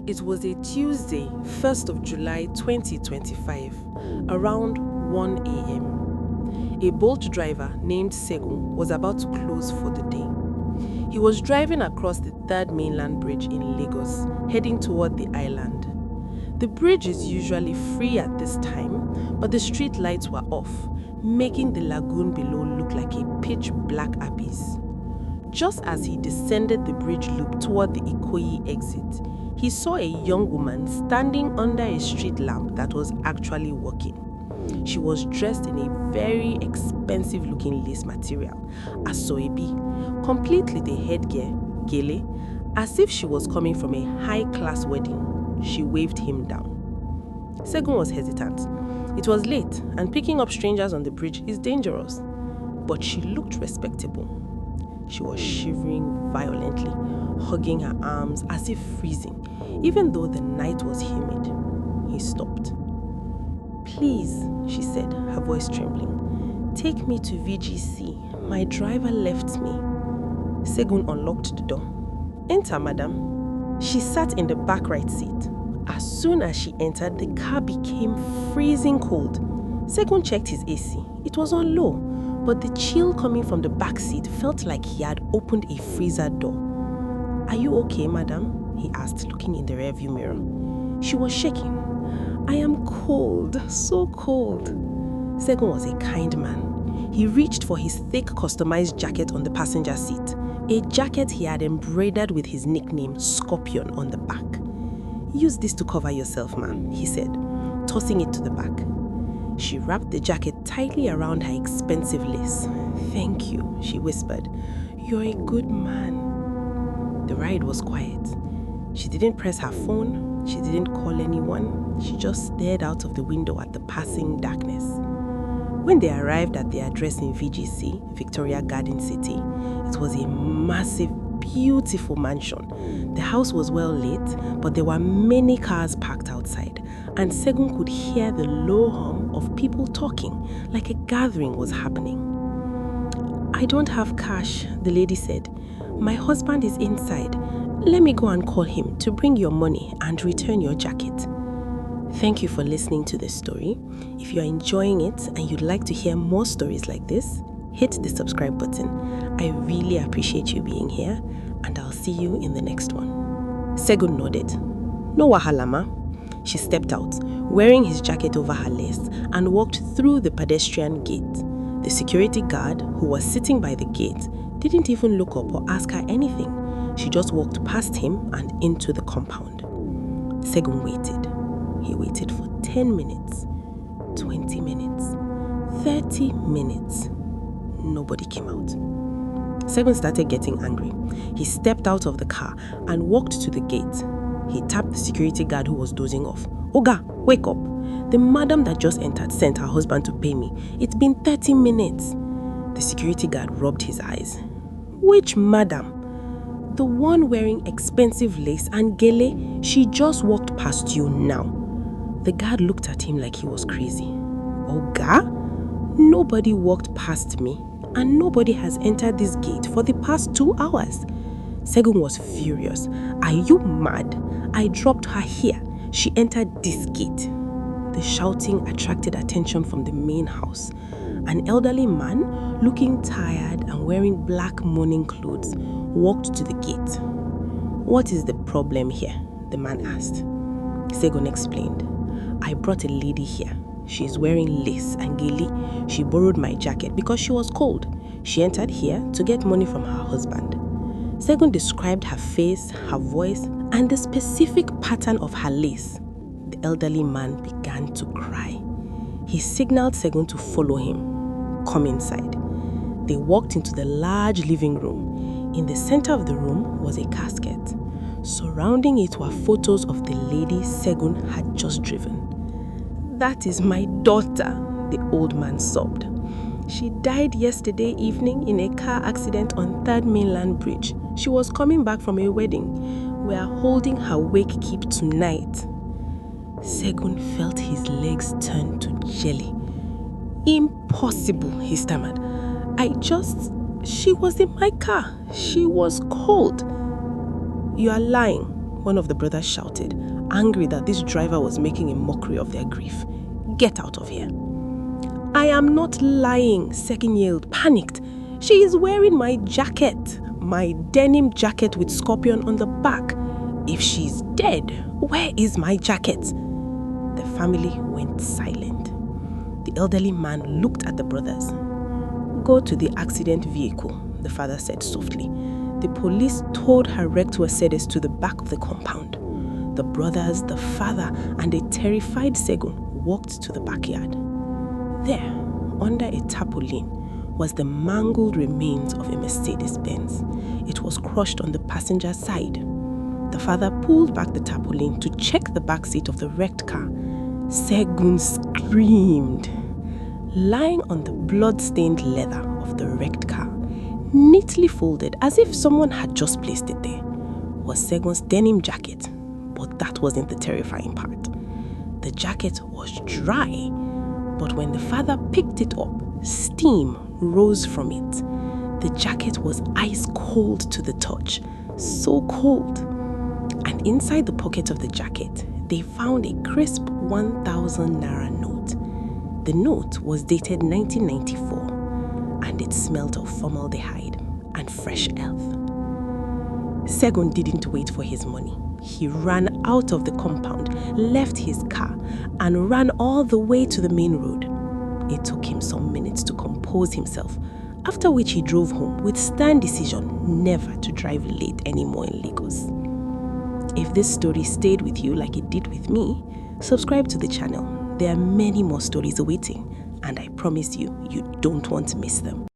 It was a Tuesday, 1st of July 2025, around 1 a.m. A bolt driver named Segun was about to close for the day. He was driving across the Third Mainland Bridge in Lagos, heading toward the island. The bridge is usually free at this time, but the street lights were off, making the lagoon below look like a pitch black abyss. Just as he descended the bridge loop toward the Ikoyi exit, he saw a young woman standing under a street lamp that was actually working. She was dressed in a very expensive-looking lace material, Aso-Ebi, complete with a headgear, Gele, as if she was coming from a high-class wedding. She waved him down. Segun was hesitant. It was late, and picking up strangers on the bridge is dangerous. But she looked respectable. She was shivering violently, hugging her arms as if freezing, even though the night was humid. He stopped. "Please," she said, her voice trembling, "take me to VGC. My driver left me." Segun unlocked the door. "Enter, madam." She sat in the back right seat. As soon as she entered, the car became freezing cold. Segun checked his AC. It was on low, but the chill coming from the back seat felt like he had opened a freezer door. "Are you okay, madam?" he asked, looking in the rearview mirror. She was shaking. "I am cold, so cold." Segun was a kind man. He reached for his thick customized jacket on the passenger seat, a jacket he had embroidered with his nickname Scorpion on the back. "Use this to cover yourself, ma'am," he said, tossing it to the back. She wrapped the jacket tightly around her expensive lace. "Thank you," she whispered. "You're a good man." The ride was quiet. She didn't press her phone. She didn't call anyone. She just stared out of the window at the passing darkness. When they arrived at the address in VGC, Victoria Garden City, it was a massive, beautiful mansion. The house was well lit, but there were many cars parked outside, and Segun could hear the low hum of people talking, like a gathering was happening. "I don't have cash," the lady said. "My husband is inside. Let me go and call him to bring your money and return your jacket." Thank you for listening to this story. If you are enjoying it and you'd like to hear more stories like this, hit the subscribe button. I really appreciate you being here, and I'll see you in the next one. Segun nodded. "No wahala, ma." She stepped out, wearing his jacket over her lace, and walked through the pedestrian gate. The security guard, who was sitting by the gate, didn't even look up or ask her anything. She just walked past him and into the compound. Segun waited. He waited for 10 minutes, 20 minutes, 30 minutes. Nobody came out. Segun started getting angry. He stepped out of the car and walked to the gate. He tapped the security guard who was dozing off. "Oga, wake up. The madam that just entered sent her husband to pay me. It's been 30 minutes. The security guard rubbed his eyes. "Which madam?" "The one wearing expensive lace and gele. She just walked past you now." The guard looked at him like he was crazy. "Oga? Nobody walked past me, and nobody has entered this gate for the past 2 hours. Segun was furious. "Are you mad? I dropped her here. She entered this gate." The shouting attracted attention from the main house. An elderly man, looking tired and wearing black mourning clothes, walked to the gate. "What is the problem here?" the man asked. Segun explained. "I brought a lady here. She is wearing lace and gele. She borrowed my jacket because she was cold. She entered here to get money from her husband." Segun described her face, her voice, and the specific pattern of her lace. The elderly man began to cry. He signaled Segun to follow him. "Come inside." They walked into the large living room. In the center of the room was a casket. Surrounding it were photos of the lady Segun had just driven. "That is my daughter," the old man sobbed. "She died yesterday evening in a car accident on Third Mainland Bridge. She was coming back from a wedding. We are holding her wake keep tonight." Segun felt his legs turn to jelly. "Impossible," he stammered. She was in my car. She was cold." "You are lying," one of the brothers shouted, angry that this driver was making a mockery of their grief. "Get out of here." "I am not lying," Segun yelled, panicked. "She is wearing my jacket, my denim jacket with scorpion on the back. If she's dead, where is my jacket?" The family went silent. The elderly man looked at the brothers. "Go to the accident vehicle," the father said softly. The police towed her wrecked Mercedes to the back of the compound. The brothers, the father, and a terrified Segun walked to the backyard. There, under a tarpaulin, was the mangled remains of a Mercedes-Benz. It was crushed on the passenger side. The father pulled back the tarpaulin to check the back seat of the wrecked car. Segun screamed. Lying on the blood-stained leather of the wrecked car, neatly folded as if someone had just placed it there, was Segun's denim jacket. But that wasn't the terrifying part. The jacket was dry, but when the father picked it up, steam rose from it. The jacket was ice cold to the touch, so cold. And inside the pocket of the jacket, they found a crisp 1,000 naira note. The note was dated 1994, and it smelt of formaldehyde and fresh earth. Segun didn't wait for his money. He ran out of the compound, left his car, and ran all the way to the main road. It took him some minutes to compose himself, after which he drove home with stern decision never to drive late anymore in Lagos. If this story stayed with you like it did with me, subscribe to the channel. There are many more stories awaiting, and I promise you, you don't want to miss them.